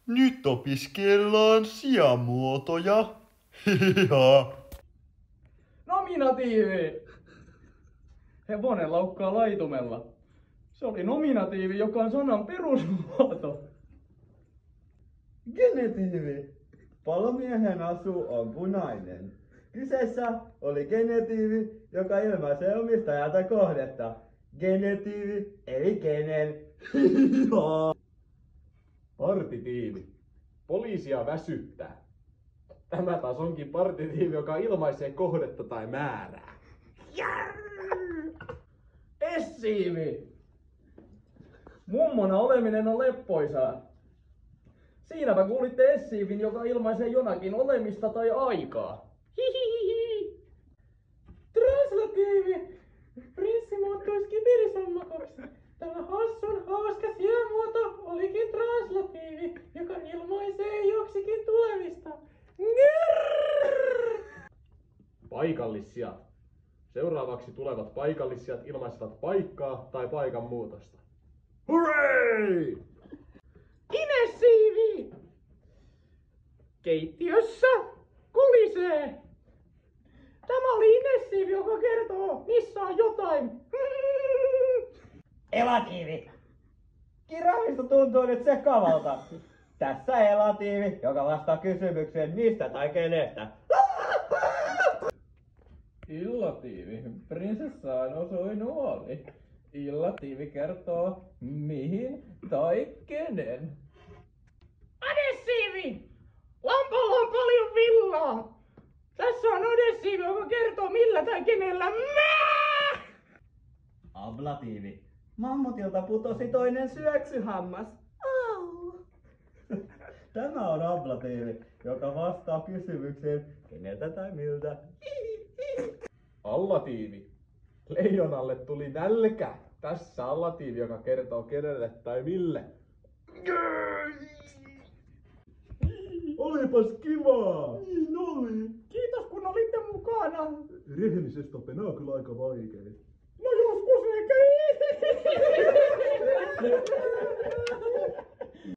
Nyt opiskellaan sijamuotoja. Hihiha. Nominatiivi! Hevonen laukkaa laitumella. Se oli nominatiivi, joka on sanan perusmuoto. Genetiivi. Palomiehen asu on punainen. Kyseessä oli genetiivi, joka ilmaisee omistajaa tai kohdetta. Genetiivi eli kenen. Partitiivi. Poliisia väsyttää. Tämä taas onkin partitiivi, joka ilmaisee kohdetta tai määrää. Essiivi! Mummona oleminen on leppoisaa. Siinäpä kuulitte essiivin, joka ilmaisee jonakin olemista tai aikaa. Hihihihi! Translatiivi! Prinssi muuttui skipirisammakoksi. Tämä hassun hauska sijamuoto olikin translatiivi, joka ilmaisee joksikin tulevista. Ngirrrr! Paikallissijat. Seuraavaksi tulevat paikallissijat ilmaisevat paikkaa tai paikan muutosta. Hurray! Inessiivi! Keittiössä kolisee. Tämä oli inessiivi, joka kertoo, missä on jotain. Elatiivi. Kirjaimista tuntuu nyt sekavalta. Tässä elatiivi, joka vastaa kysymykseen mistä tai kenestä. Illatiivi. Prinsessaan osui nuoli. Illatiivi kertoo mihin tai kenen. Adessiivi! Lampalla on paljon villaa. Tässä on adessiivi, joka kertoo millä tai kenellä. Mää! Ablatiivi. Mammutilta putosi toinen syöksyhammas. Au. Tämä on ablatiivi, joka vastaa kysymykseen keneltä tai miltä. Allatiivi. Leijonalle tuli nälkä. Tässä allatiivi, joka kertoo kenelle tai mille. Olipas kivaa! Niin oli. Kiitos kun olitte mukana. Rehellisesti on penaa kyllä aika vaikea. No joskus eikä.